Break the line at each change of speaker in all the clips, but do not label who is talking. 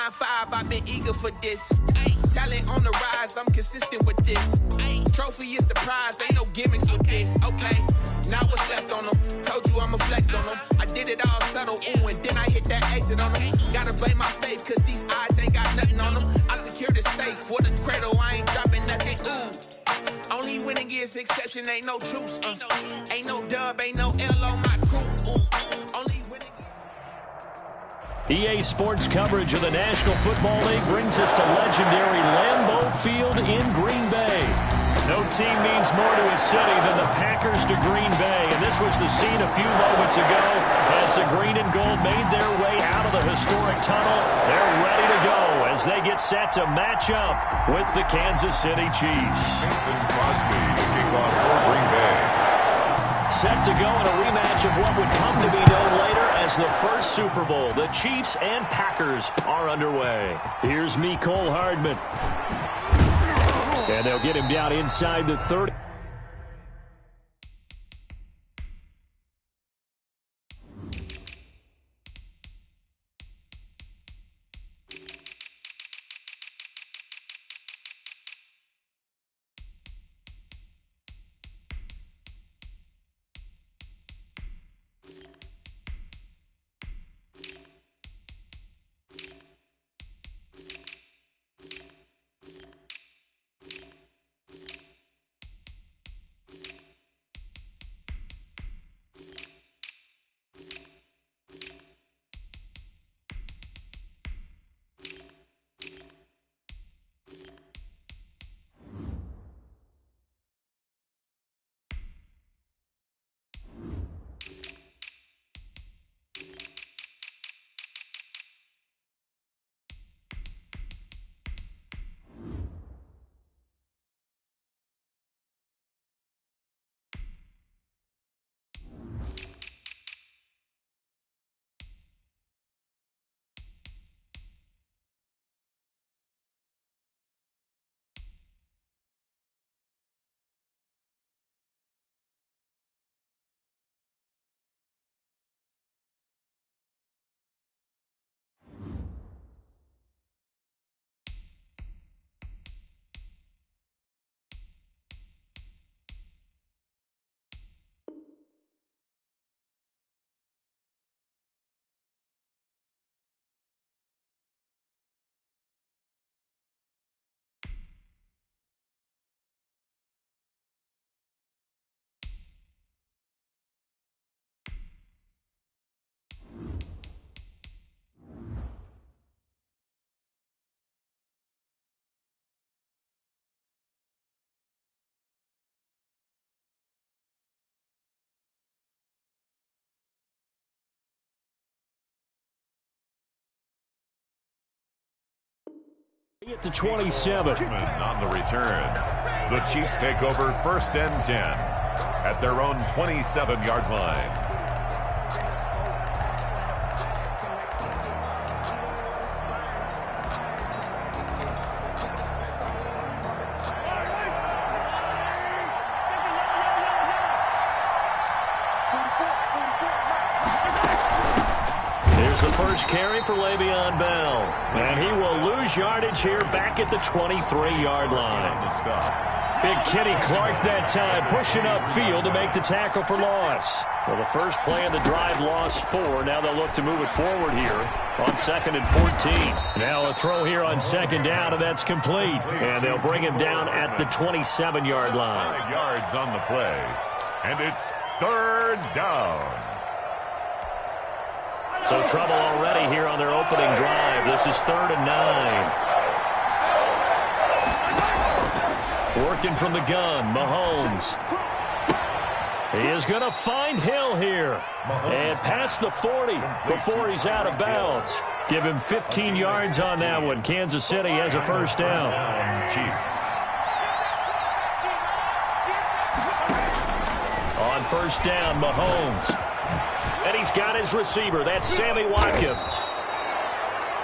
high five, I've been eager for this. Talent on the rise, I'm consistent with this. Trophy is the prize, ain't no gimmicks with this. Okay, now what's left on them? Told you I'ma flex on them. I did it all subtle, ooh, and then I hit that exit on them. Gotta blame my faith, cause these eyes ain't got nothing on them. I secured the safe for the cradle, I ain't dropping nothing, ooh. Only winning is exception, ain't no truce. Ain't no dub, ain't no L on my crew, ooh. Only winning.
EA Sports coverage of the National Football League brings us to legendary Lambeau Field in Green Bay. No team means more to a city than the Packers to Green Bay, and this was the scene a few moments ago as the green and gold made their way out of the historic tunnel. They're ready to go as they get set to match up with the Kansas City Chiefs.
Mason Crosby to kick off for Green Bay.
Set to go in a rematch of what would come to be known later as the first Super Bowl. The Chiefs and Packers are underway. Here's Mecole Hardman. And they'll get him down inside the 30. Get to 27.
On the return, the Chiefs take over 1st and 10 at their own 27-yard line.
There's the first carry for Le'Veon Bell. And he will lose yardage here back at the 23-yard line. Big Kenny Clark that time pushing upfield to make the tackle for loss. Well, the first play of the drive lost 4. Now they'll look to move it forward here on 2nd and 14. Now a throw here on 2nd down, and that's complete. And they'll bring him down at the 27-yard line.
5 yards on the play. And it's 3rd down.
So trouble already here on their opening drive. This is 3rd and 9. Working from the gun, Mahomes. He is going to find Hill here. And past the 40 before he's out of bounds. Give him 15 yards on that one. Kansas City has a first down.
Chiefs.
On first down, Mahomes. And he's got his receiver. That's Sammy Watkins.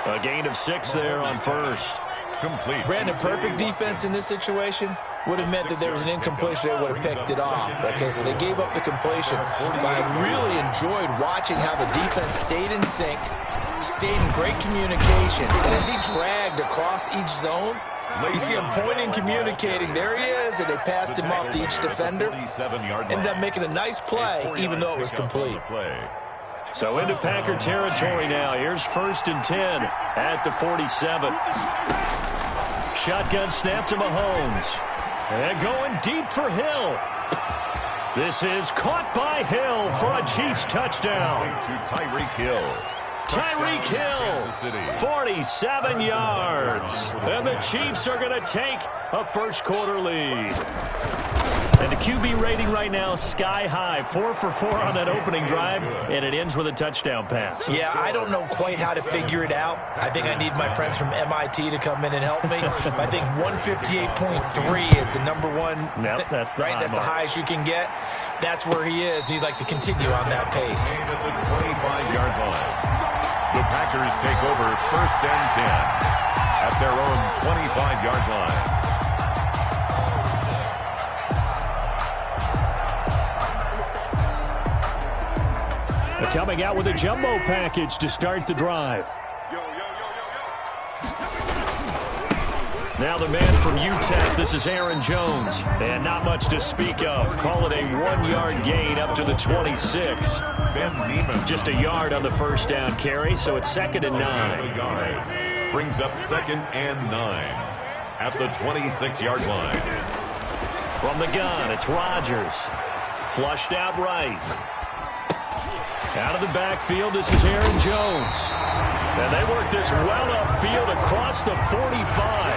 A gain of 6 there on first.
Complete.
Brandon, perfect defense in this situation would have meant that there was an incompletion that would have picked it off. Okay, so they gave up the completion. But I really enjoyed watching how the defense stayed in sync, stayed in great communication. And as he dragged across each zone, you see him pointing, communicating. There he is, and they passed him off to each defender. Ended up making a nice play, even though it was complete.
So into Packer territory now. Here's 1st and 10 at the 47. Shotgun snap to Mahomes. And going deep for Hill. This is caught by Hill for a Chiefs touchdown.
To Tyreek Hill.
Tyreek Hill, 47 yards. And the Chiefs are going to take a first-quarter lead. And the QB rating right now, sky high. 4 for 4 on that opening drive, and it ends with a touchdown pass.
Yeah, I don't know quite how to figure it out. I think I need my friends from MIT to come in and help me. But I think 158.3 is the number one.
Yep, that's the
right. That's the highest you can get. That's where he is. He'd like to continue on that pace.
At the 25-yard line. The Packers take over 1st and 10 at their own 25-yard line.
They're coming out with a jumbo package to start the drive. Now the man from UTEP, this is Aaron Jones. And not much to speak of. Call it a 1-yard gain up to the 26.
Ben Niemann.
Just a yard on the first down carry, so it's 2nd and 9.
Brings up 2nd and 9 at the 26-yard line.
From the gun, it's Rodgers. Flushed out right. Out of the backfield, this is Aaron Jones. And they work this well upfield across the 45.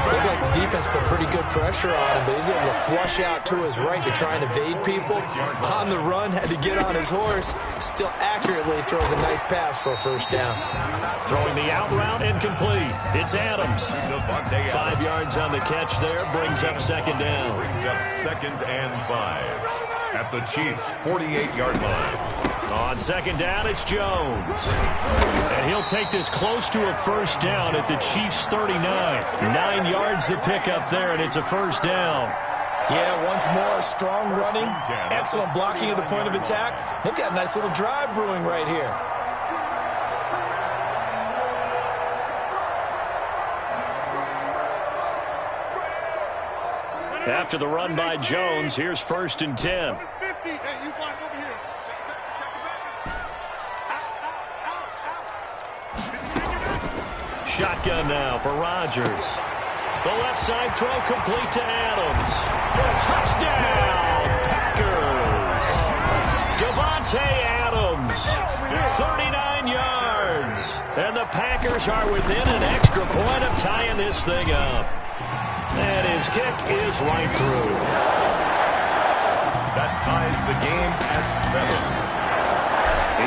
Looked like the defense put pretty good pressure on him, but he's able to flush out to his right to try and evade people. On the run, had to get on his horse. Still accurately throws a nice pass for a first down.
Throwing the out route incomplete. It's Adams. 5 yards on the catch there. Brings up 2nd down.
Brings up 2nd and 5 at the Chiefs' 48-yard line.
On 2nd down, it's Jones. And he'll take this close to a first down at the Chiefs' 39. 9 yards to pick up there, and it's a first down.
Yeah, once more, strong running, excellent blocking at the point of attack. They've got a nice little drive brewing right here.
After the run by Jones, here's 1st and 10. Shotgun now for Rodgers. The left side throw complete to Adams. Touchdown, Packers. Davante Adams, 39 yards. And the Packers are within an extra point of tying this thing up. And his kick is right through.
That ties the game at 7.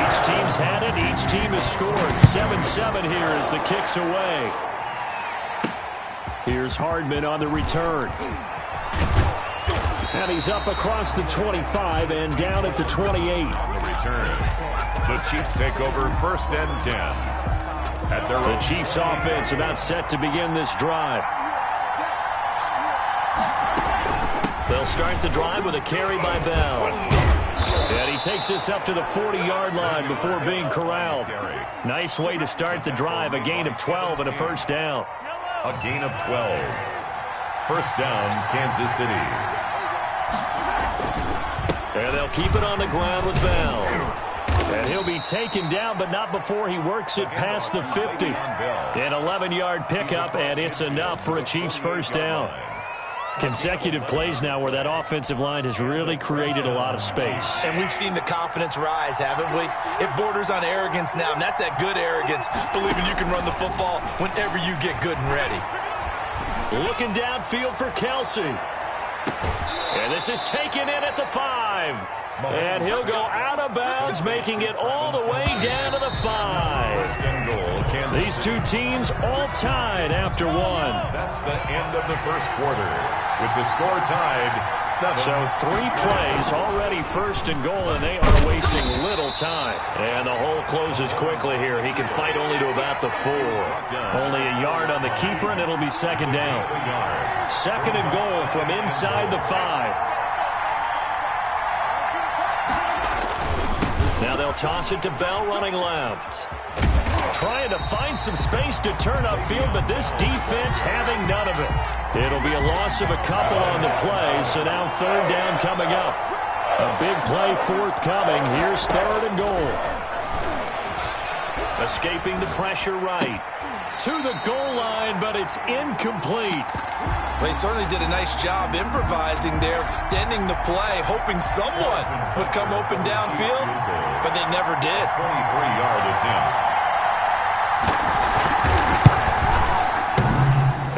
Each team's had it. Each team has scored. 7-7 here as the kick's away. Here's Hardman on the return. And he's up across the 25 and down at the 28.
On the return, the Chiefs take over 1st and 10. At their
the Chiefs offense about set to begin this drive. They'll start the drive with a carry by Bell. And he takes this up to the 40-yard line before being corralled. Nice way to start the drive. A gain of 12 and a first down.
A gain of 12. First down, Kansas City.
And they'll keep it on the ground with Bell. And he'll be taken down, but not before he works it past the 50. An 11-yard pickup, and it's enough for a Chiefs first down. Consecutive plays now where that offensive line has really created a lot of space.
And we've seen the confidence rise, haven't we? It borders on arrogance now, and that's that good arrogance, believing you can run the football whenever you get good and ready.
Looking downfield for Kelsey. And this is taken in at the 5. And he'll go out of bounds, making it all the way down to the 5. These two teams all tied after 1.
That's the end of the first quarter, with the score tied 7.
So 3 plays already 1st and goal, and they are wasting little time. And the hole closes quickly here. He can fight only to about the 4. Only a yard on the keeper, and it'll be 2nd down. 2nd and goal from inside the 5. Now they'll They'll toss it to Bell running left. Trying to find some space to turn upfield, but this defense having none of it. It'll be a loss of a couple on the play, so now third down coming up. A big play forthcoming. Here's third and goal. Escaping the pressure right. To the goal line, but it's incomplete.
They certainly did a nice job improvising there, extending the play, hoping someone would come open downfield, but they never did.
23-yard attempt.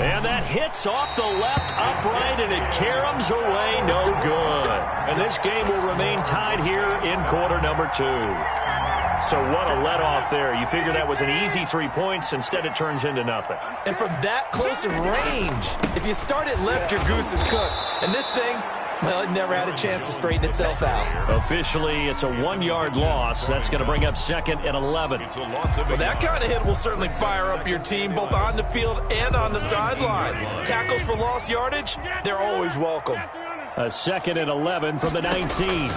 And that hits off the left upright, and it caroms away, no good. And this game will remain tied here in quarter number 2. So what a let-off there. You figure that was an easy 3 points. Instead, it turns into nothing.
And from that close of range, if you start it left, your goose is cooked. And this thing, well, it never had a chance to straighten itself out.
Officially, it's a 1-yard loss. That's going to bring up 2nd and 11.
Well, that kind of hit will certainly fire up your team, both on the field and on the sideline. Tackles for lost yardage, they're always welcome.
A 2nd and 11 from the 19.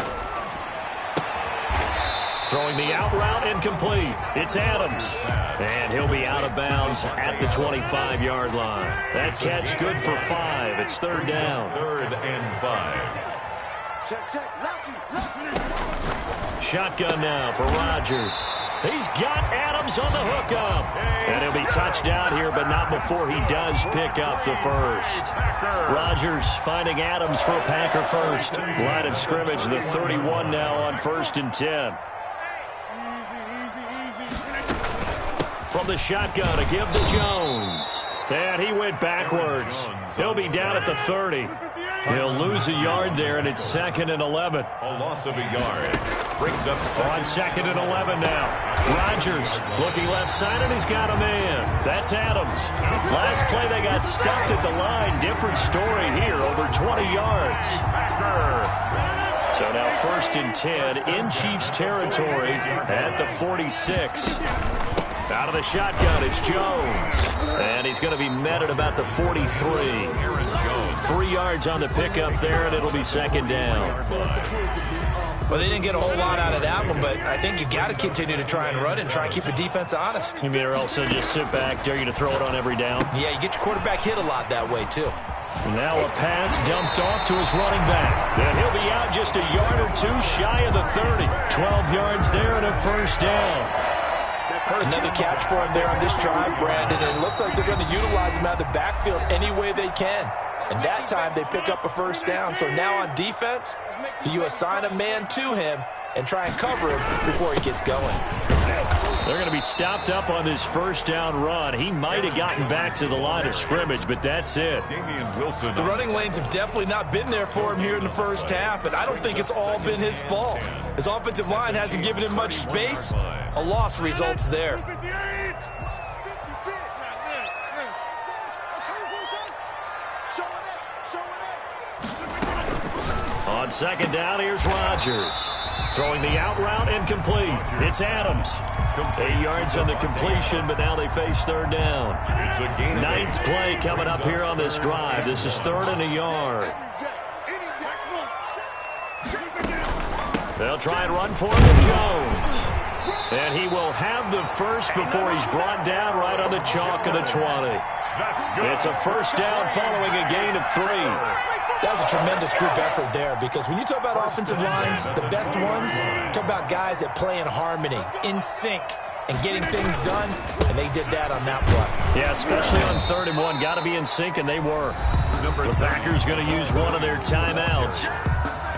Throwing the out route incomplete. It's Adams. And he'll be out of bounds at the 25-yard line. That catch good for 5. It's third down.
3rd and 5.
Shotgun now for Rodgers. He's got Adams on the hookup. And he'll be touched down here, but not before he does pick up the first. Rodgers finding Adams for a Packer first. Line of scrimmage, the 31 now on 1st and 10. From the shotgun to give to Jones. And he went backwards. He'll be down at the 30. He'll lose a yard there, and it's 2nd and 11.
A loss of a yard. Brings up
On 2nd and 11 now. Rodgers looking left side, and he's got a man. That's Adams. Last play, they got stuffed at the line. Different story here, over 20 yards. So now 1st and 10 in Chiefs territory at the 46. Out of the shotgun, it's Jones. And he's going to be met at about the 43. 3 yards on the pickup there, and it'll be 2nd down.
Well, they didn't get a whole lot out of that one, but I think you got to continue to try and run and try and keep the defense honest.
You mean or else just sit back, dare you to throw it on every down?
Yeah, you get your quarterback hit a lot that way, too.
Now a pass dumped off to his running back. And he'll be out just a yard or 2 shy of the 30. 12 yards there and a first down.
Another catch for him there on this drive, Brandon. And it looks like they're going to utilize him out of the backfield any way they can. And that time they pick up a first down. So now on defense, you assign a man to him and try and cover him before he gets going.
They're going to be stopped up on this first down run. He might have gotten back to the line of scrimmage, but that's it.
Damian Wilson.
The running lanes have definitely not been there for him here in the first half, and I don't think it's all been his fault. His offensive line hasn't given him much space. A loss results there.
On 2nd down, here's Rodgers. Throwing the out route incomplete. It's Adams. 8 yards on the completion, but now they face 3rd down. 9th play coming up here on this drive. This is 3rd and a yard. They'll try and run for it to Jones. And he will have the first before he's brought down right on the chalk of the 20. It's a first down following a gain of 3.
That was a tremendous group effort there, because when you talk about offensive lines, the best ones, talk about guys that play in harmony, in sync, and getting things done, and they did that on that play.
Yeah, especially on 3rd and 1. Got to be in sync, and they were. The Packers going to use one of their timeouts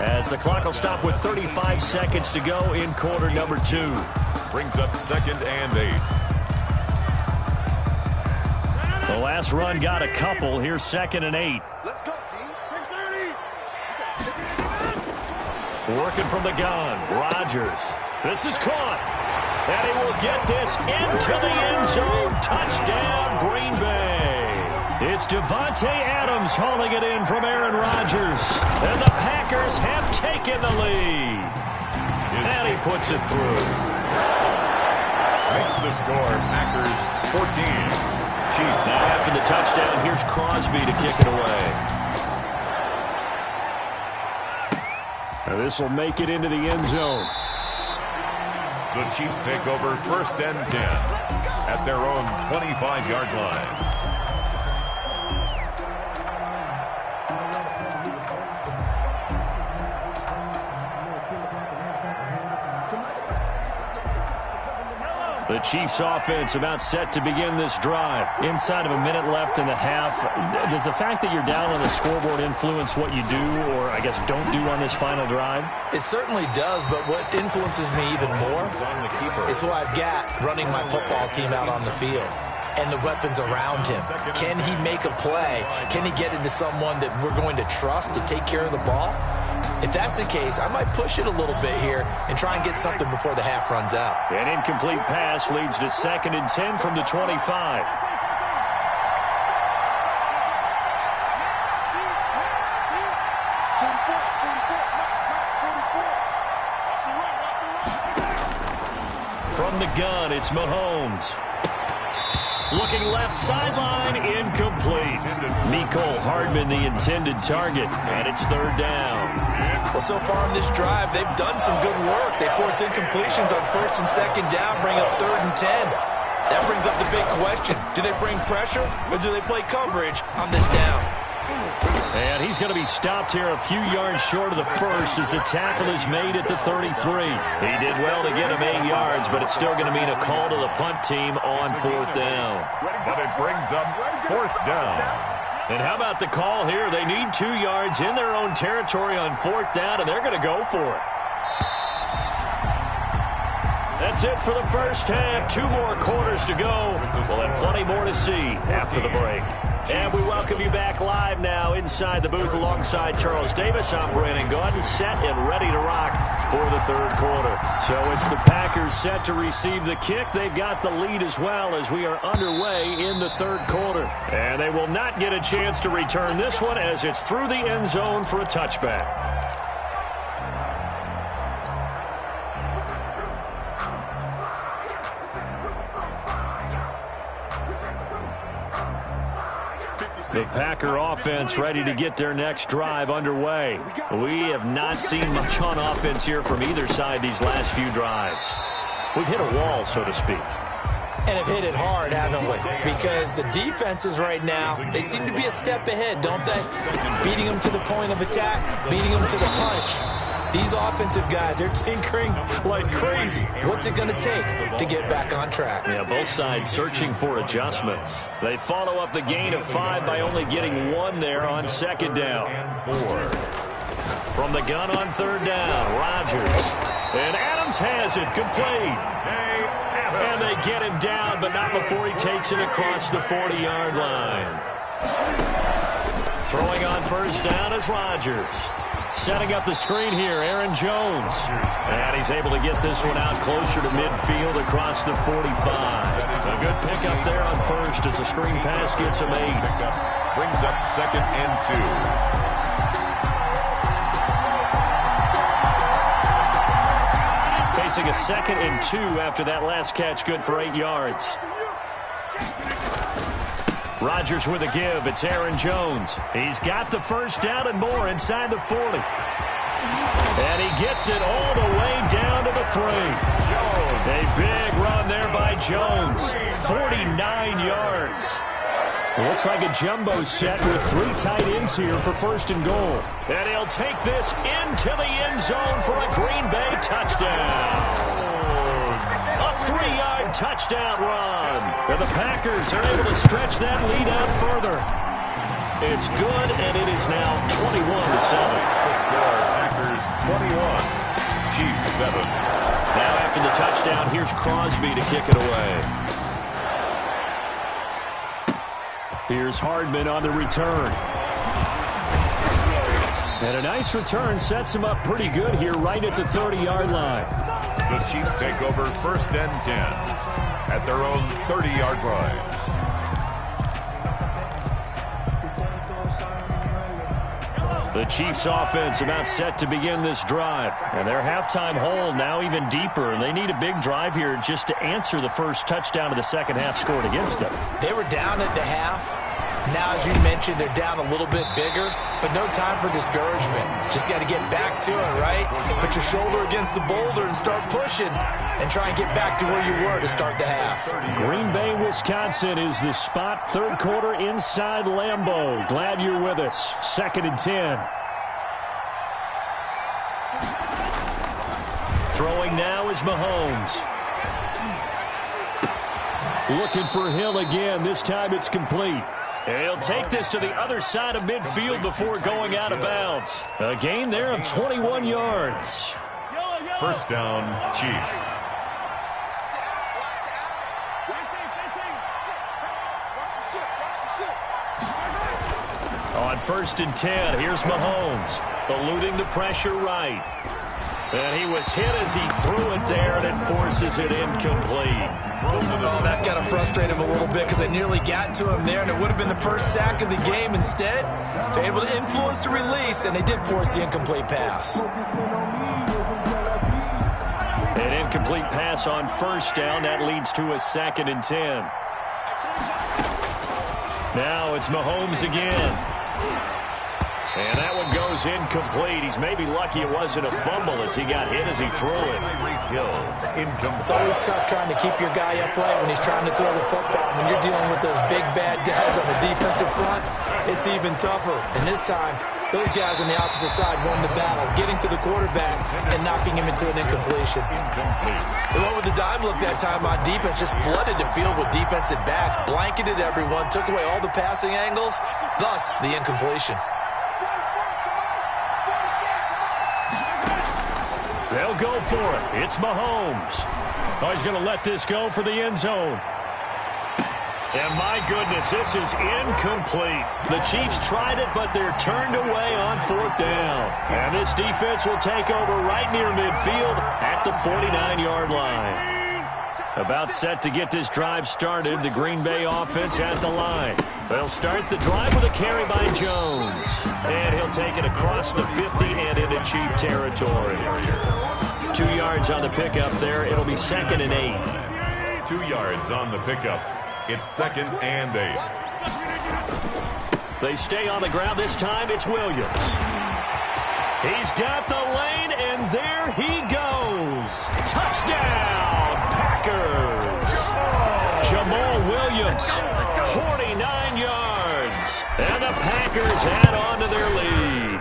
as the clock will stop with 35 seconds to go in quarter number 2.
Brings up 2nd and 8.
The last run got a couple. Here's 2nd and 8.
Let's go, team. 3:30.
Working from the gun, Rodgers. This is caught. And he will get this into the end zone. Touchdown, Green Bay. It's Davante Adams hauling it in from Aaron Rodgers. And the Packers have taken the lead. And he puts it through.
Makes the score, Packers 14. Chiefs.
Now after the touchdown, here's Crosby to kick it away. Now this will make it into the end zone.
The Chiefs take over 1st and 10 at their own 25-yard line.
The Chiefs offense about set to begin this drive. Inside of a minute left in the half. Does the fact that you're down on the scoreboard influence what you do, or I guess don't do on this final drive?
It certainly does, but what influences me even more is who I've got running my football team out on the field and the weapons around him. Can he make a play? Can he get into someone that we're going to trust to take care of the ball? If that's the case, I might push it a little bit here and try and get something before the half runs out.
An incomplete pass leads to 2nd and 10 from the 25. From the gun, it's Mahomes. Looking left sideline, incomplete. Mecole Hardman, the intended target, and it's 3rd down.
Well, so far in this drive, they've done some good work. They force incompletions on 1st and 2nd down, bring up 3rd and 10. That brings up the big question. Do they bring pressure, or do they play coverage on this down?
And he's going to be stopped here a few yards short of the first as the tackle is made at the 33. He did well to get him 8 yards, but it's still going to mean a call to the punt team on 4th down.
But it brings up 4th down.
And how about the call here? They need 2 yards in their own territory on 4th down, and they're going to go for it. That's it for the first half. 2 more quarters to go. We'll have plenty more to see after the break. And we welcome you back live now inside the booth alongside Charles Davis. I'm Brandon Gaudin, set and ready to rock for the 3rd quarter. So it's the Packers set to receive the kick. They've got the lead as well as we are underway in the 3rd quarter. And they will not get a chance to return this one as it's through the end zone for a touchback. The Packer offense ready to get their next drive underway. We have not seen much on offense here from either side these last few drives. We've hit a wall, so to speak.
And have hit it hard, haven't we? Because the defenses right now, they seem to be a step ahead, don't they? Beating them to the point of attack, beating them to the punch. These offensive guys, they're tinkering like crazy. What's it going to take to get back on track?
Yeah, both sides searching for adjustments. They follow up the gain of 5 by only getting 1 there on 2nd down. 4. From the gun on 3rd down, Rodgers. And Adams has it, complete. And they get him down, but not before he takes it across the 40-yard line. Throwing on 1st down is Rodgers. Setting up the screen here, Aaron Jones. And he's able to get this one out closer to midfield across the 45. A good pickup there on 1st as the screen pass gets him 8.
Brings up 2nd and 2.
Facing a 2nd and 2 after that last catch, good for 8 yards. Rodgers with a give. It's Aaron Jones. He's got the 1st down and more inside the 40. And he gets it all the way down to the 3. A big run there by Jones. 49 yards. Looks like a jumbo set with 3 tight ends here for 1st and goal. And he'll take this into the end zone for a Green Bay touchdown. A 3-yard touchdown run. And the Packers are able to stretch that lead out further. It's good, and it is now 21-7.
The score, Packers 21, Chiefs 7.
Now after the touchdown, here's Crosby to kick it away. Here's Hardman on the return. And a nice return sets him up pretty good here right at the 30-yard line.
The Chiefs take over 1st and 10 at their own 30-yard line.
The Chiefs offense about set to begin this drive. And their halftime hole now even deeper. And they need a big drive here just to answer the first touchdown of the second half scored against them.
They were down at the half. Now, as you mentioned, they're down a little bit bigger, but no time for discouragement. Just got to get back to it, right? Put your shoulder against the boulder and start pushing and try and get back to where you were to start the half.
Green Bay, Wisconsin is the spot. Third quarter inside Lambeau. Glad you're with us. 2nd and 10. Throwing now is Mahomes. Looking for Hill again. This time it's complete. He'll take this to the other side of midfield before going out of bounds. A gain there of 21 yards.
First down, Chiefs.
On 1st and 10, here's Mahomes, eluding the pressure right. And he was hit as he threw it there, and it forces it incomplete.
Oh, that's got to frustrate him a little bit because they nearly got to him there, and it would have been the first sack of the game. Instead, they're able to influence the release, and they did force the incomplete pass.
An incomplete pass on 1st down. That leads to a 2nd and 10. Now it's Mahomes again. And that one goes incomplete. He's maybe lucky it wasn't a fumble as he got hit as he threw it.
It's always tough trying to keep your guy upright when he's trying to throw the football. When you're dealing with those big, bad guys on the defensive front, it's even tougher. And this time, those guys on the opposite side won the battle, getting to the quarterback and knocking him into an incompletion. They went with the dime look that time on defense, just flooded the field with defensive backs, blanketed everyone, took away all the passing angles, thus the incompletion.
They'll go for it. It's Mahomes. Oh, he's going to let this go for the end zone. And my goodness, this is incomplete. The Chiefs tried it, but they're turned away on 4th down. And this defense will take over right near midfield at the 49-yard line. About set to get this drive started, the Green Bay offense at the line. They'll start the drive with a carry by Jones. And he'll take it across the 50 and into Chief territory. 2 yards on the pickup there. It'll be 2nd and 8.
2 yards on the pickup. It's 2nd and 8.
They stay on the ground. This time it's Williams. He's got the lane, and there he goes. Touchdown, Packers. Jamal Williams, 49 yards. And the Packers add on to their lead.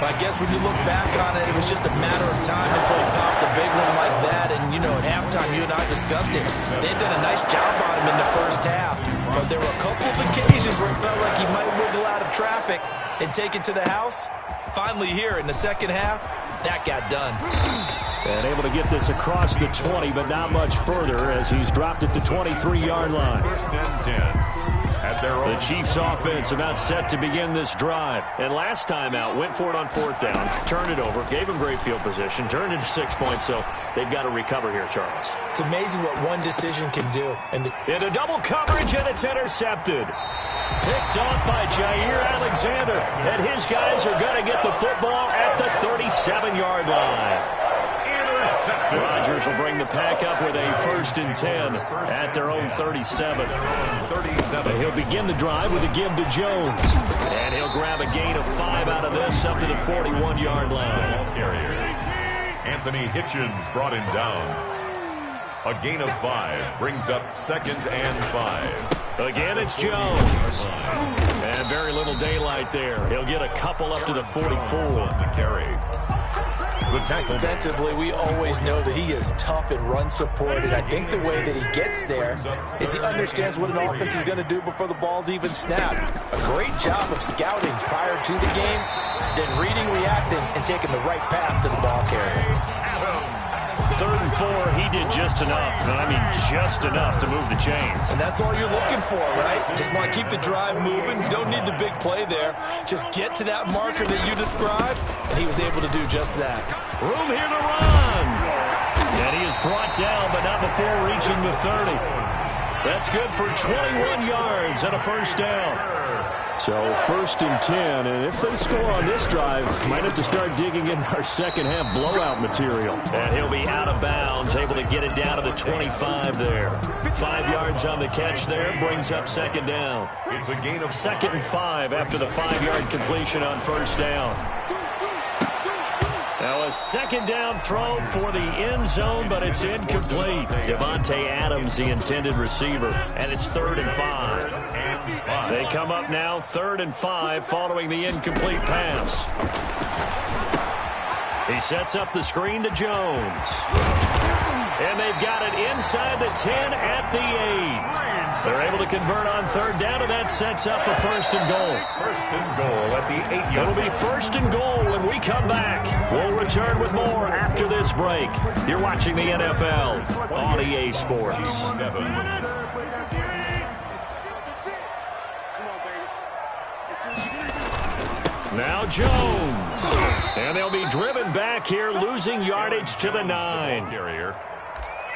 I guess when you look back on it, it was just a matter of time until he popped a big one like that. And, you know, at halftime, you and I discussed it. They'd done a nice job on him in the first half. But there were a couple of occasions where it felt like he might wiggle out of traffic and take it to the house. Finally here in the second half, that got done.
And able to get this across the 20, but not much further as he's dropped it to 23-yard line.
1st and 10.
The Chiefs offense about set to begin this drive. And last time out, went for it on 4th down, turned it over, gave him great field position, turned into 6 points, so they've got to recover here, Charles.
It's amazing what one decision can do.
Into double coverage, and it's intercepted. Picked off by Jair Alexander, and his guys are going to get the football at the 37-yard line. Rodgers will bring the pack up with a 1st and 10 at their own 37. He'll begin the drive with a give to Jones. And he'll grab a gain of 5 out of this up to the 41-yard line.
Anthony Hitchens brought him down. A gain of 5 brings up 2nd and 5.
Again, it's Jones. And very little daylight there. He'll get a couple up to the 44.
To carry. The tackle.
Defensively, we always know that he is tough and run support, and I think the way that he gets there is he understands what an offense is going to do before the ball's even snapped. A great job of scouting prior to the game, then reading, reacting, and taking the right path to the ball carrier.
3rd and 4, he did just enough, and I mean just enough to move the chains.
And that's all you're looking for, right? Just want to keep the drive moving. You don't need the big play there. Just get to that marker that you described, and he was able to do just that.
Room here to run. And he is brought down, but not before reaching the 30. That's good for 21 yards and a 1st down. So 1st and 10, and if they score on this drive, might have to start digging in our second half blowout material. And he'll be out of bounds, able to get it down to the 25 there. 5 yards on the catch there, brings up 2nd down.
It's a gain of
2nd and 5 after the 5-yard completion on 1st down. Now a 2nd down throw for the end zone, but it's incomplete. Devontae Adams, the intended receiver, and it's 3rd and 5. They come up now 3rd and 5 following the incomplete pass. He sets up the screen to Jones. And they've got it inside the 10 at the 8. They're able to convert on 3rd down, and that sets up a 1st and goal.
1st and goal at the 8-yard line.
It'll be 1st and goal when we come back. We'll return with more after this break. You're watching the NFL on EA Sports. Now Jones. And they'll be driven back here, losing yardage to the 9.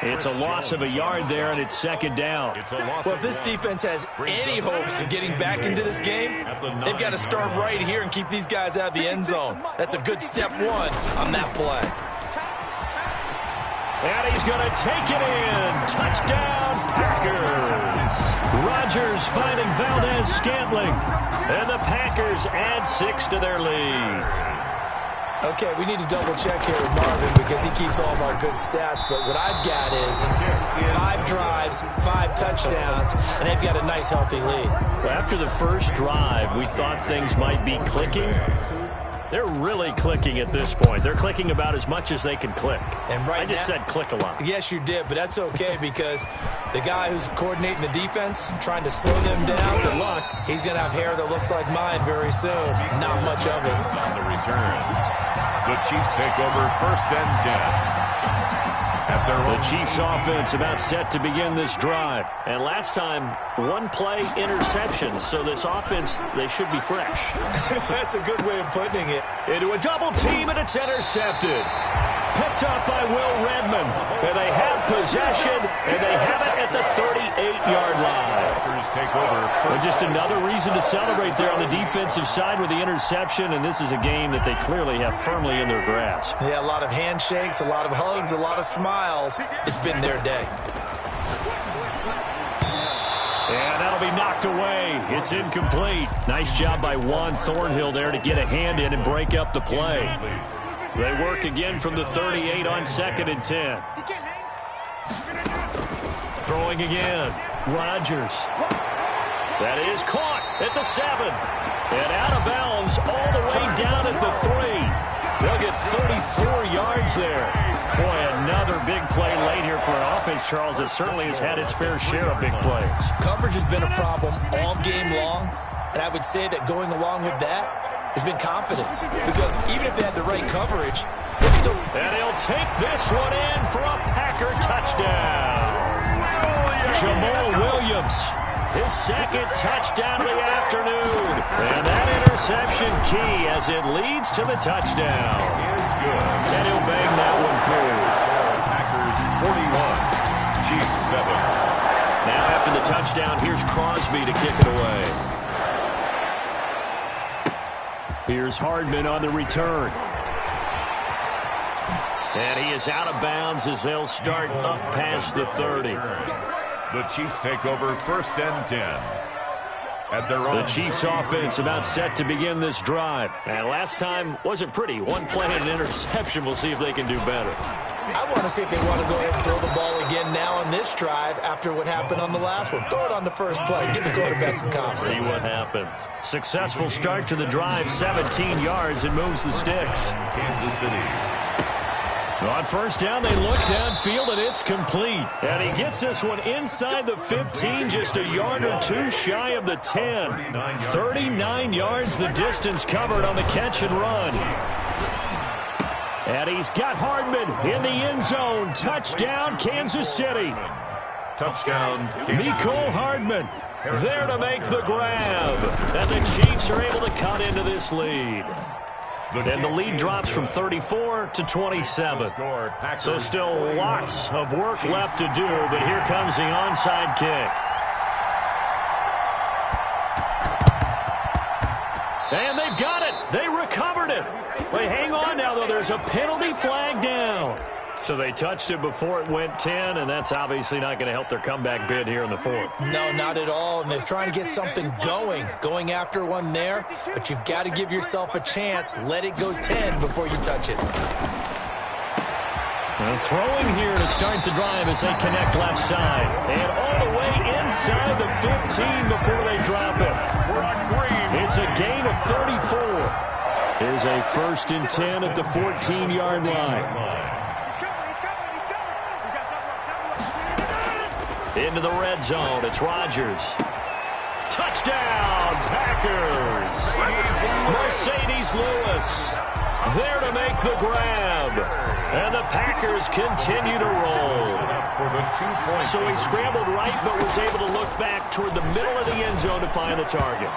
It's a loss of a yard there, and it's 2nd down.
Well, if this defense has any hopes of getting back into this game, they've got to start right here and keep these guys out of the end zone. That's a good step 1 on that play.
And he's going to take it in. Touchdown, Packers. Rodgers finding Valdez-Scantling. And the Packers add 6 to their lead.
Okay, we need to double-check here with Marvin because he keeps all of our good stats. But what I've got is 5 drives, 5 touchdowns, and they've got a nice, healthy lead.
Well, after the first drive, we thought things might be clicking. They're really clicking at this point. They're clicking about as much as they can click.
And right
I just said click a lot.
Yes, you did, but that's okay because the guy who's coordinating the defense, trying to slow them down, good luck. He's going to have hair that looks like mine very soon. Not much of it.
On the return. The Chiefs take over 1st and 10.
The Chiefs offense about set to begin this drive. And last time, 1-play interception. So this offense, they should be fresh.
That's a good way of putting it.
Into a double team, and it's intercepted. Picked up by Will Redmond. And they have possession, and they have it at the 38-yard line.
Take over.
Well, just another reason to celebrate there on the defensive side with the interception, and this is a game that they clearly have firmly in their grasp.
Yeah, a lot of handshakes, a lot of hugs, a lot of smiles. It's been their day.
And that'll be knocked away. It's incomplete. Nice job by Juan Thornhill there to get a hand in and break up the play. They work again from the 38 on 2nd and 10. Throwing again. Rodgers. That is caught at the 7. And out of bounds all the way down at the 3. They'll get 34 yards there. Boy, another big play late here for an offense, Charles, that certainly has had its fair share of big plays.
Coverage has been a problem all game long, and I would say that going along with that has been confidence. Because even if they had the right coverage, they're still...
And he'll take this one in for a Packer touchdown. Jamal Williams, his 2nd touchdown of the afternoon. And that interception key as it leads to the touchdown. And he'll bang that one through.
Packers 41, Chiefs 7.
Now after the touchdown, here's Crosby to kick it away. Here's Hardman on the return. And he is out of bounds as they'll start up past the 30.
The Chiefs take over 1st and 10. At their own.
The Chiefs offense about set to begin this drive. And last time wasn't pretty. 1 play and an interception. We'll see if they can do better.
I want to see if they want to go ahead and throw the ball again now on this drive after what happened on the last one. Throw it on the first play. Give the quarterback some confidence.
See what happens. Successful start to the drive. 17 yards and moves the sticks.
Kansas City.
On 1st down, they look downfield, and it's complete. And he gets this one inside the 15, just a yard or 2 shy of the 10. 39 yards the distance covered on the catch and run. And he's got Hardman in the end zone. Touchdown, Kansas City.
Touchdown,
Mecole Hardman there to make the grab. And the Chiefs are able to cut into this lead. And the lead drops from 34 to 27. So still lots of work left to do, but here comes the onside kick. And they've got it. They recovered it. Wait, hang on now, though. There's a penalty flag down. So they touched it before it went 10, and that's obviously not going to help their comeback bid here in the fourth.
No, not at all, and they're trying to get something going after one there, but you've got to give yourself a chance. Let it go 10 before you touch it.
And throwing here to start the drive as they connect left side. And all the way inside the 15 before they drop it. It's a gain of 34. Here's a 1st and 10 at the 14-yard line. Into the red zone, it's Rodgers. Touchdown, Packers! Mercedes Lewis there to make the grab. And the Packers continue to roll. So he scrambled right, but was able to look back toward the middle of the end zone to find the target.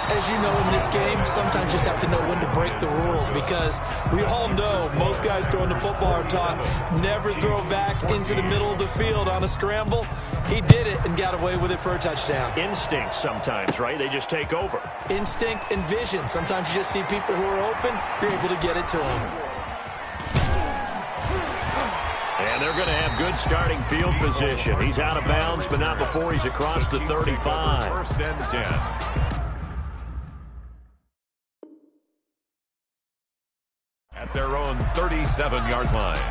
As you know, in this game, sometimes you just have to know when to break the rules, because we all know most guys throwing the football are taught never throw back into the middle of the field on a scramble. He did it and got away with it for a touchdown.
Instinct sometimes, right? They just take over.
Instinct and vision. Sometimes you just see people who are open, you're able to get it to them.
And they're going to have good starting field position. He's out of bounds, but not before he's across the 35.
1st and 10. At their own 37-yard line.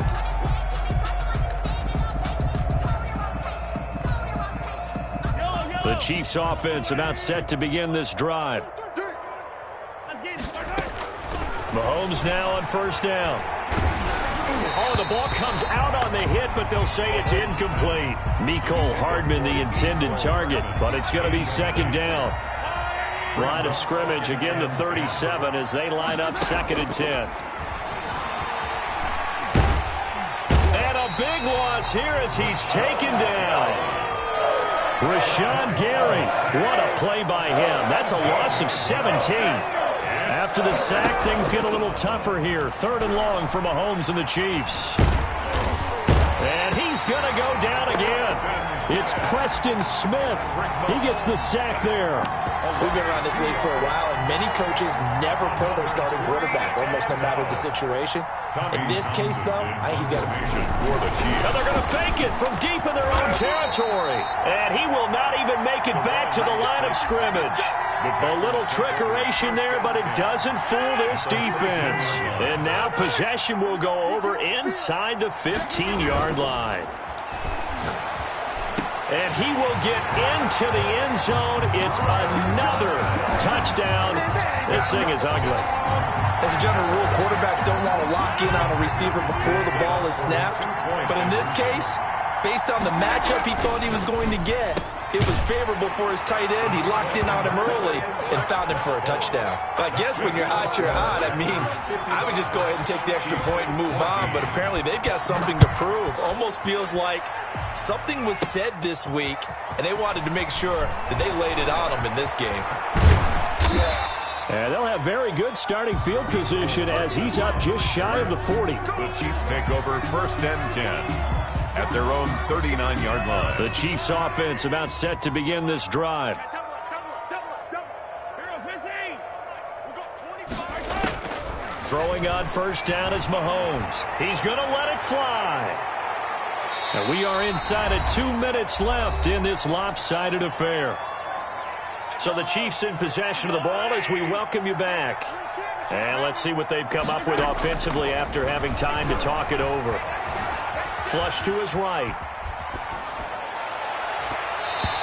The Chiefs offense about set to begin this drive. Mahomes now on 1st down. Oh, the ball comes out on the hit, but they'll say it's incomplete. Mecole Hardman, the intended target, but it's going to be 2nd down. Line of scrimmage, again the 37 as they line up 2nd and 10. And a big loss here as he's taken down. Rashawn Gary, what a play by him. That's a loss of 17. After the sack, things get a little tougher here. 3rd and long for Mahomes and the Chiefs. And he's going to go down again. It's Preston Smith. He gets the sack there.
We've been around this league for a while, and many coaches never pull their starting quarterback, almost no matter the situation. In this case, though, I think he's got to be.
Now they're going to fake it from deep in their own territory. And he will not even make it back to the line of scrimmage. A little trickeration there, but it doesn't fool this defense. And now possession will go over inside the 15-yard line. And he will get into the end zone. It's another touchdown. This thing is ugly.
As a general rule, quarterbacks don't want to lock in on a receiver before the ball is snapped. But in this case, based on the matchup he thought he was going to get, it was favorable for his tight end. He locked in on him early and found him for a touchdown. But I guess when you're hot, you're hot. I mean, I would just go ahead and take the extra point and move on. But apparently they've got something to prove. Almost feels like something was said this week, and they wanted to make sure that they laid it on him in this game.
And they'll have very good starting field position as he's up just shy of the 40.
The Chiefs take over 1st and 10 at their own 39-yard line.
The Chiefs offense about set to begin this drive. Throwing on 1st down is Mahomes. He's going to let it fly. And we are inside of 2 minutes left in this lopsided affair. So the Chiefs in possession of the ball as we welcome you back. And let's see what they've come up with offensively after having time to talk it over. Flush to his right.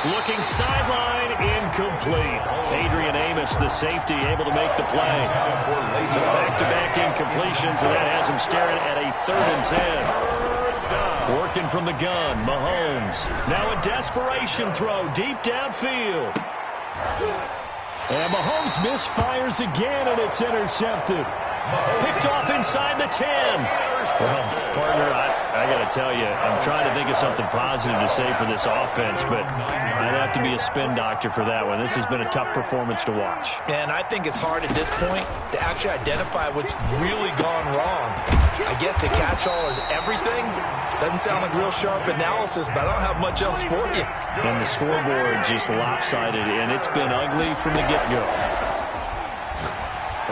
Looking sideline, incomplete. Adrian Amos, the safety, able to make the play. So back-to-back incompletions, and that has him staring at a 3rd and 10. Working from the gun, Mahomes. Now a desperation throw deep downfield. And Mahomes misfires again, and it's intercepted. Picked off inside the 10. Well, partner, I got to tell you, I'm trying to think of something positive to say for this offense, but I'd have to be a spin doctor for that one. This has been a tough performance to watch.
And I think it's hard at this point to actually identify what's really gone wrong. I guess the catch-all is everything. Doesn't sound like real sharp analysis, but I don't have much else for you.
And the scoreboard just lopsided, and it's been ugly from the get-go.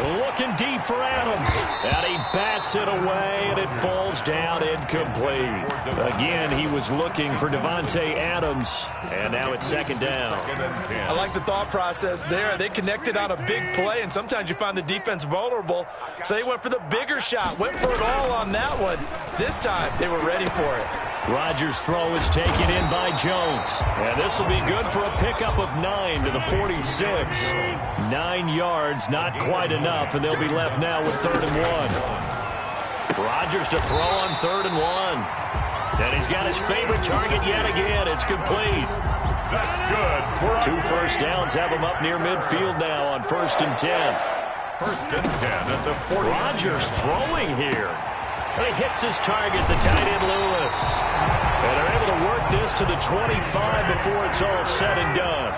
Looking deep for Adams. And he bats it away, and it falls down incomplete. Again, he was looking for Davante Adams, and now it's second down.
I like the thought process there. They connected on a big play, and sometimes you find the defense vulnerable, so they went for the bigger shot, went for it all on that one. This time, they were ready for it.
Rodgers' throw is taken in by Jones. And this will be good for a pickup of 9 to the 46. 9 yards, not quite enough, and they'll be left now with 3rd and 1. Rodgers to throw on 3rd and 1. And he's got his favorite target yet again. It's complete.
That's good.
2 first downs have him up near midfield now on 1st and 10.
1st and 10 at the 40.
Rodgers throwing here. And he hits his target, the tight end Lewis. And they're able to work this to the 25 before it's all said and done.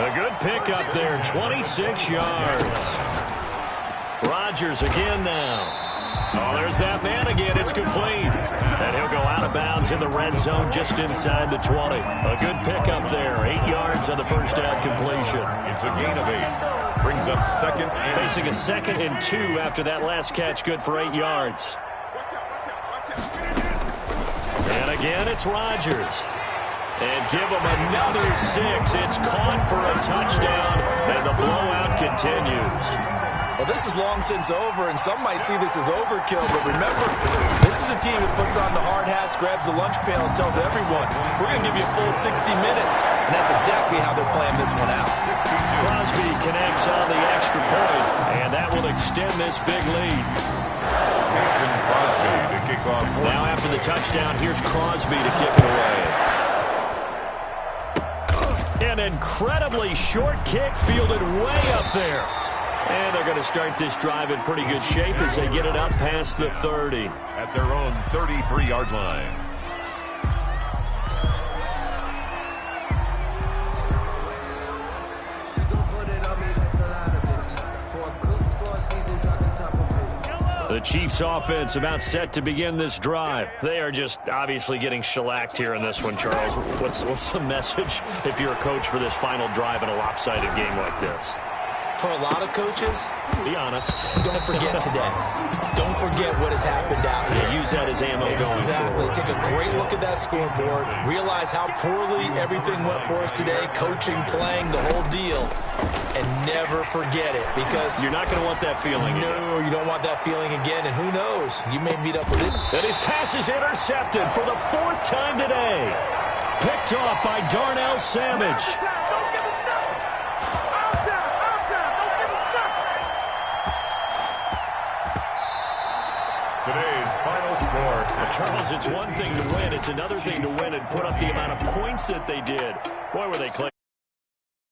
A good pickup there, 26 yards. Rodgers again now. Oh, there's that man again. It's complete. And he'll go out of bounds in the red zone just inside the 20. A good pickup there. 8 yards on the first down completion.
It's a gain of 8. Brings up 2nd and...
Facing a 2nd and 2 after that last catch. Good for 8 yards. And again, it's Rodgers. And give him another 6. It's caught for a touchdown. And the blowout continues.
Well, this is long since over, and some might see this as overkill, but remember, this is a team that puts on the hard hats, grabs the lunch pail, and tells everyone, we're going to give you a full 60 minutes, and that's exactly how they're playing this one out.
Crosby connects on the extra point, and that will extend this big lead.
Mason Crosby to kick off.
Now after the touchdown, here's Crosby to kick it away. An incredibly short kick fielded way up there. And they're going to start this drive in pretty good shape as they get it up past the 30.
At their own 33-yard line.
The Chiefs offense about set to begin this drive. They are just obviously getting shellacked here in this one, Charles. What's the message if you're a coach for this final drive in a lopsided game like this?
For a lot of coaches,
be honest.
Don't forget today. Don't forget what has happened out here.
Yeah, use that as ammo going forward.
Exactly. Take a great look at that scoreboard. Realize how poorly everything went for us today. Coaching, playing, the whole deal. And never forget it, because
you're not going to want that feeling.
No, you don't want that feeling again. And who knows? You may meet up with it.
And his pass is intercepted for the 4th time today. Picked off by Darnell Savage.
Today's final score.
Well, Charles, it's one thing to win. It's another thing to win and put up the amount of points that they did. Boy, were they close.